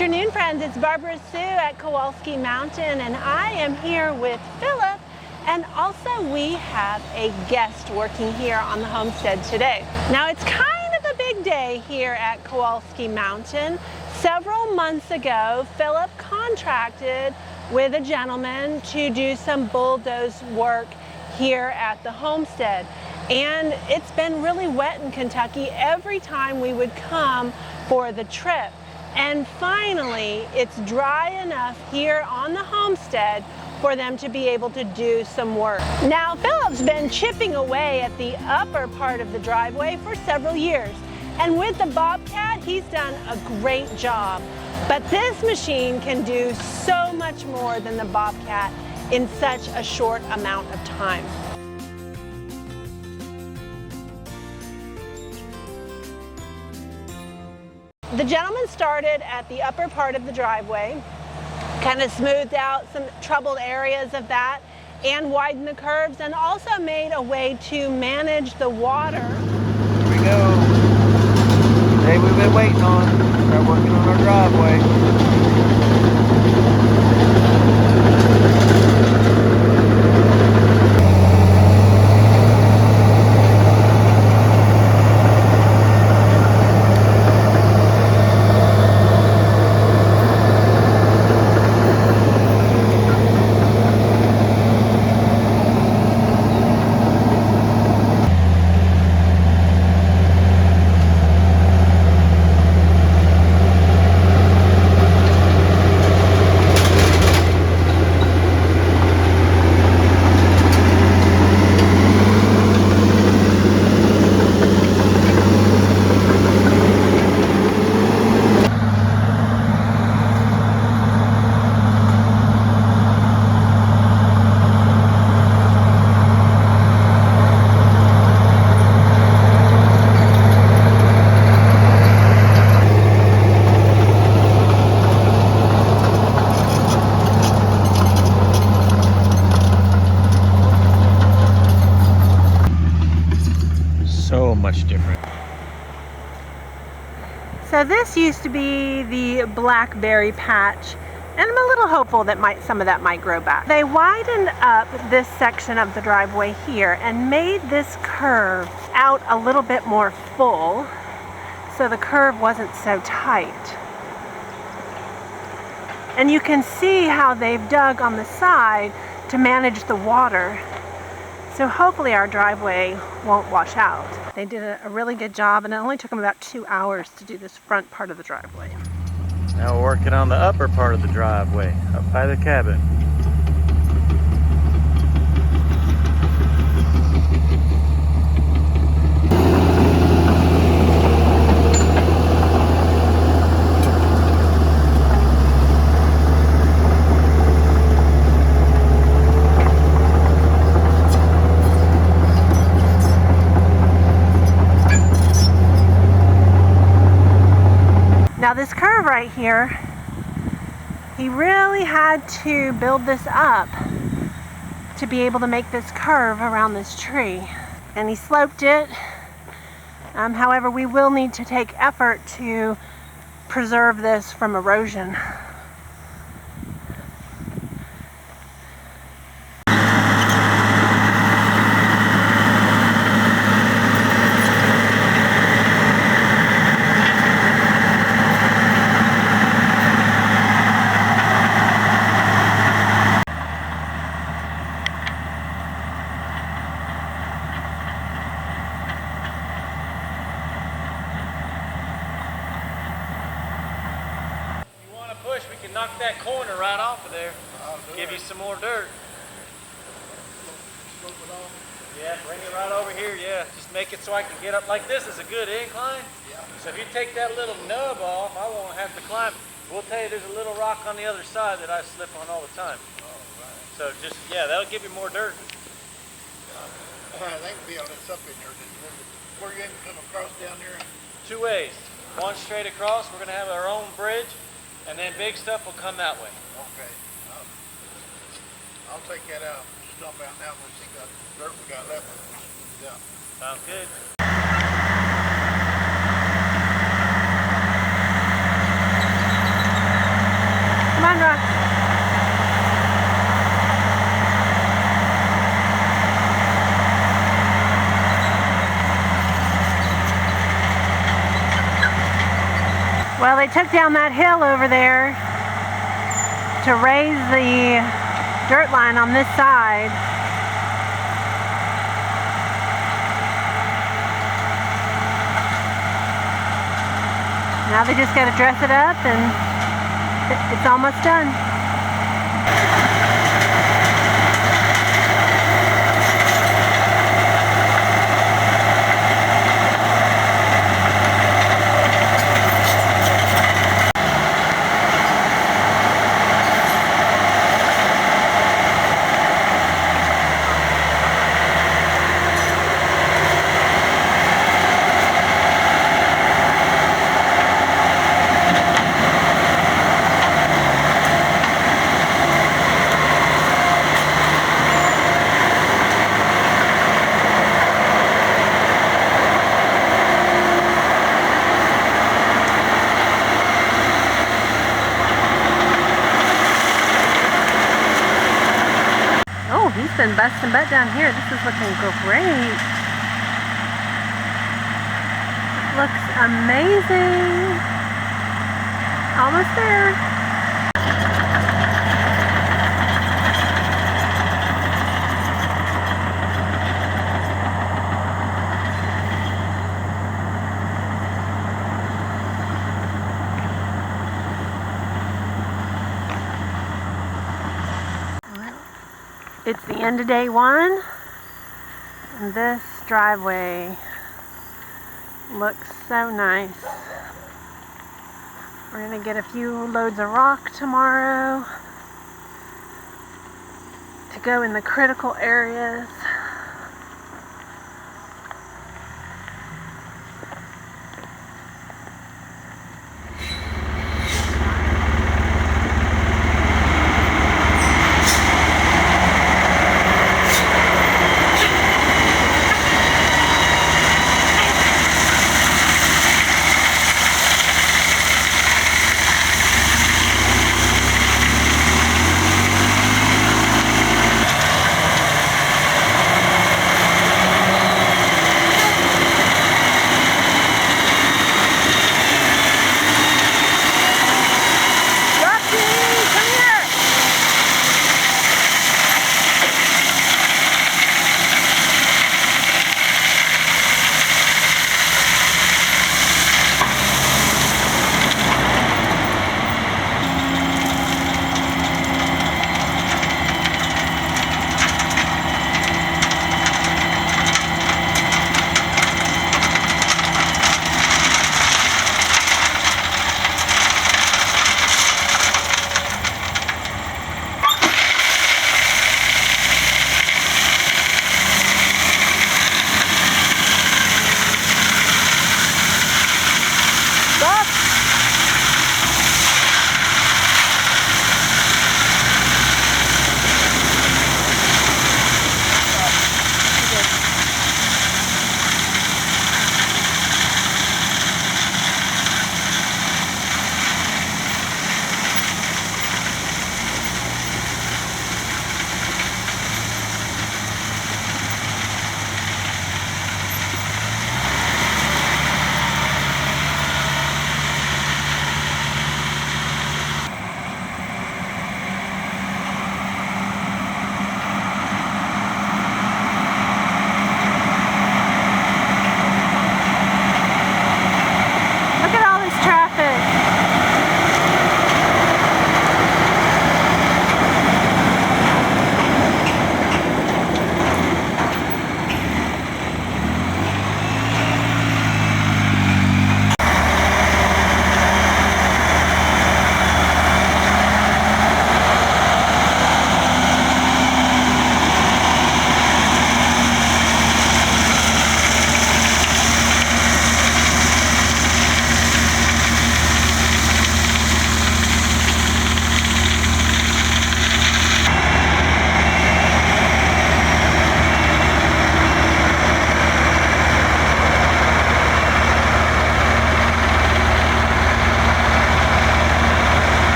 Afternoon, friends. It's Barbara Sue at Kowalski Mountain, and I am here with Philip, and also we have a guest working here on the homestead today. Now, it's kind of a big day here at Kowalski Mountain. Several months ago, Philip contracted with a gentleman to do some bulldoze work here at the homestead. And it's been really wet in Kentucky every time we would come for the trip. And finally, it's dry enough here on the homestead for them to be able to do some work. Now, Philip's been chipping away at the upper part of the driveway for several years. And with the Bobcat, he's done a great job. But this machine can do so much more than the Bobcat in such a short amount of time. The gentleman started at the upper part of the driveway, kind of smoothed out some troubled areas of that and widened the curves, and also made a way to manage the water. Here we go. Today we've been waiting on. Start working on our driveway. So much different. So this used to be the blackberry patch, and I'm a little hopeful that some of that might grow back. They widened up this section of the driveway here and made this curve out a little bit more full, so the curve wasn't so tight. And you can see how they've dug on the side to manage the water. So hopefully our driveway won't wash out. They did a really good job, and it only took them about 2 hours to do this front part of the driveway. Now we're working on the upper part of the driveway, up by the cabin. Now this curve right here, he really had to build this up to be able to make this curve around this tree. And he sloped it. However, we will need to take effort to preserve this from erosion. We can knock that corner right off of there. Give you some more dirt. Yeah, bring it right over here. Yeah, just make it so I can get up. Like this is a good incline. So if you take that little nub off, I won't have to climb. We'll tell you there's a little rock on the other side that I slip on all the time. So just, yeah, that'll give you more dirt. They can be on this up in there. Where you come across down there? 2 ways. One straight across. We're going to have our own bridge. And then big stuff will come that way. Okay. I'll take that out. Just dump out now. Let's see the dirt we got left. Yeah. Sounds good. they took down that hill over there to raise the dirt line on this side. Now they just got to dress it up and it's almost done. He's been busting butt down here. This is looking great. Looks amazing. Almost there. It's the end of day one, and this driveway looks so nice. We're gonna get a few loads of rock tomorrow to go in the critical areas.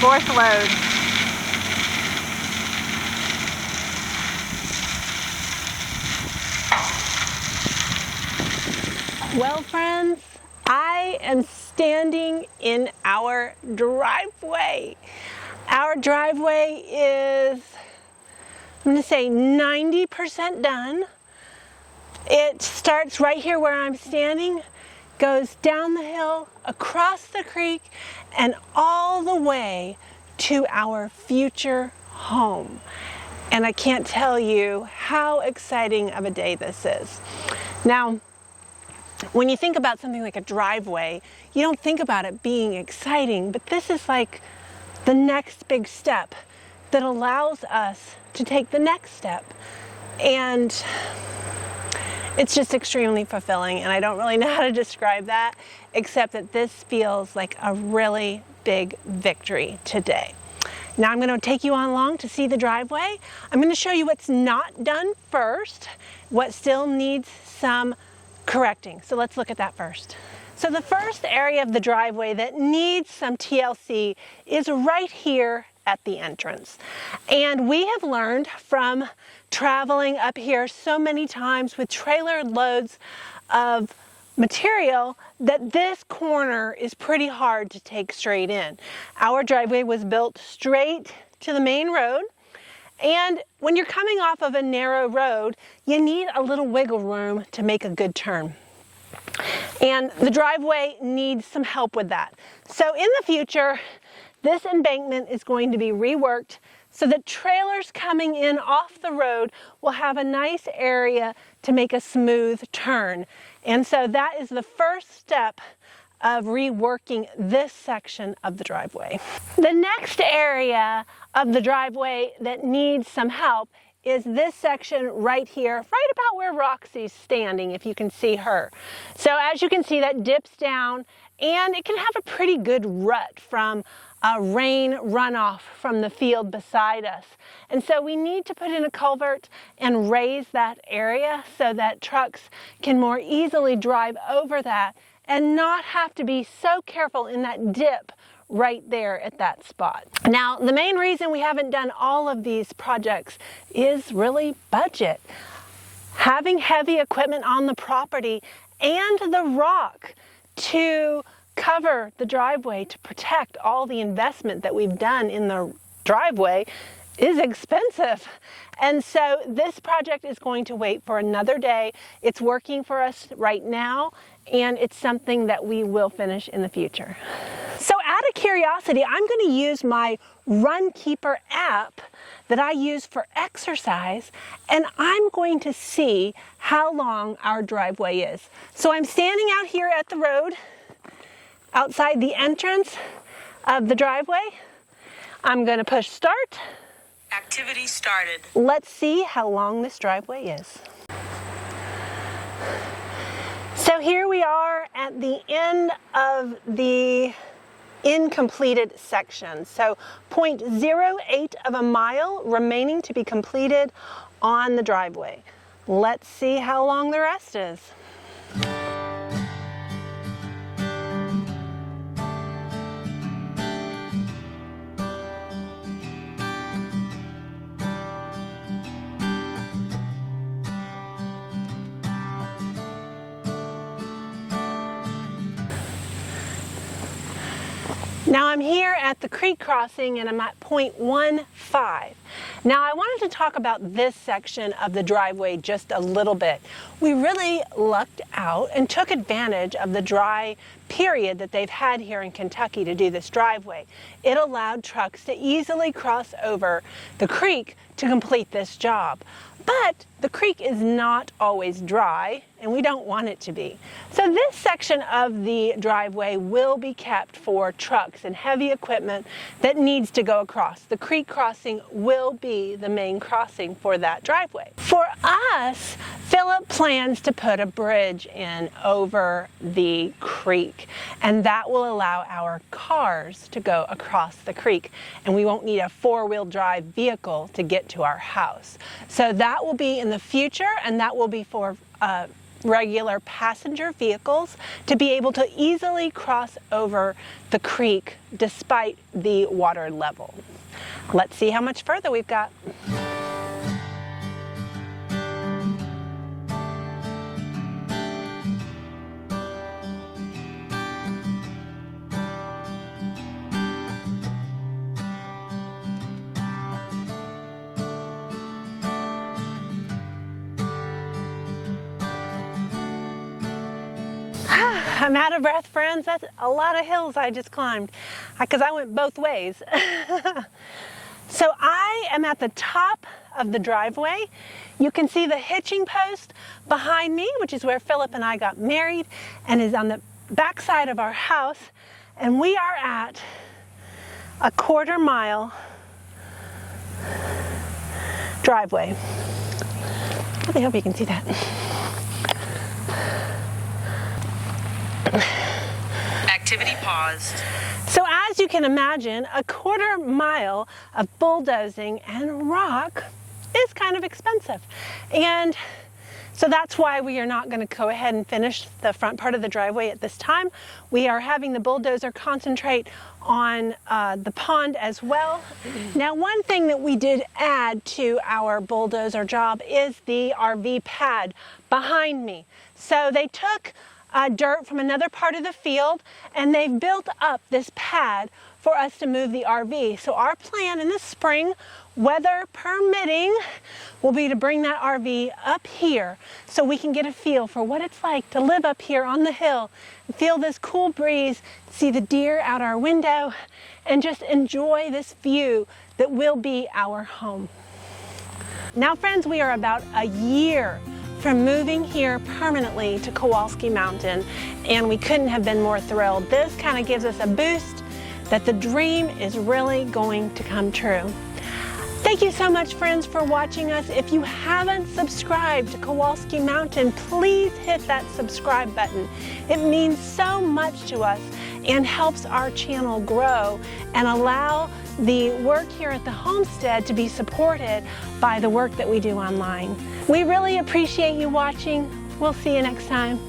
Fourth load. Well, friends, I am standing in our driveway. Our driveway is, I'm going to say 90% done. It starts right here where I'm standing, goes down the hill, across the creek, and all the way to our future home. And I can't tell you how exciting of a day this is. Now, when you think about something like a driveway, you don't think about it being exciting, but this is like the next big step that allows us to take the next step. And it's just extremely fulfilling, and I don't really know how to describe that, except that this feels like a really big victory today. Now I'm going to take you on along to see the driveway. I'm going to show you what's not done first, what still needs some correcting. So let's look at that first. So the first area of the driveway that needs some TLC is right here at the entrance. And we have learned from traveling up here so many times with trailer loads of material that this corner is pretty hard to take straight in. Our driveway was built straight to the main road, and when you're coming off of a narrow road, you need a little wiggle room to make a good turn. And the driveway needs some help with that. So in the future, this embankment is going to be reworked so that trailers coming in off the road will have a nice area to make a smooth turn. And so that is the first step of reworking this section of the driveway. The next area of the driveway that needs some help is this section right here, right about where Roxy's standing, if you can see her. So as you can see, that dips down, and it can have a pretty good rut from rain runoff from the field beside us. And so we need to put in a culvert and raise that area so that trucks can more easily drive over that and not have to be so careful in that dip right there at that spot. Now, the main reason we haven't done all of these projects is really budget. Having heavy equipment on the property and the rock to cover the driveway to protect all the investment that we've done in the driveway is expensive. And so this project is going to wait for another day. It's working for us right now, and it's something that we will finish in the future. So out of curiosity, I'm going to use my Runkeeper app that I use for exercise, and I'm going to see how long our driveway is. So I'm standing out here at the road, outside the entrance of the driveway. I'm going to push start. Activity started. Let's see how long this driveway is. So here we are at the end of the incompleted section. So 0.08 of a mile remaining to be completed on the driveway. Let's see how long the rest is. Now I'm here at the creek crossing and I'm at 0.15. Now I wanted to talk about this section of the driveway just a little bit. We really lucked out and took advantage of the dry period that they've had here in Kentucky to do this driveway. It allowed trucks to easily cross over the creek to complete this job. But the creek is not always dry, and we don't want it to be. So this section of the driveway will be kept for trucks and heavy equipment that needs to go across. The creek crossing will be the main crossing for that driveway. For us, Philip plans to put a bridge in over the creek, and that will allow our cars to go across the creek, and we won't need a four-wheel drive vehicle to get to our house. So that will be in the future, and that will be for regular passenger vehicles to be able to easily cross over the creek despite the water level. Let's see how much further we've got. I'm out of breath, friends. That's a lot of hills I just climbed because I went both ways. So I am at the top of the driveway. You can see the hitching post behind me, which is where Philip and I got married, and is on the back side of our house. And we are at a 1/4 mile driveway. I really hope you can see that. Activity paused. So as you can imagine, a 1/4 mile of bulldozing and rock is kind of expensive. And so that's why we are not going to go ahead and finish the front part of the driveway at this time. We are having the bulldozer concentrate on the pond as well. Now, one thing that we did add to our bulldozer job is the RV pad behind me. So they took dirt from another part of the field, and they've built up this pad for us to move the RV. So our plan in the spring, weather permitting, will be to bring that RV up here so we can get a feel for what it's like to live up here on the hill and feel this cool breeze, see the deer out our window, and just enjoy this view that will be our home. Now, friends, we are about a year from moving here permanently to Kowalski Mountain, and we couldn't have been more thrilled. This kind of gives us a boost that the dream is really going to come true. Thank you so much, friends, for watching us. If you haven't subscribed to Kowalski Mountain, please hit that subscribe button. It means so much to us and helps our channel grow and allow the work here at the homestead to be supported by the work that we do online. We really appreciate you watching. We'll see you next time.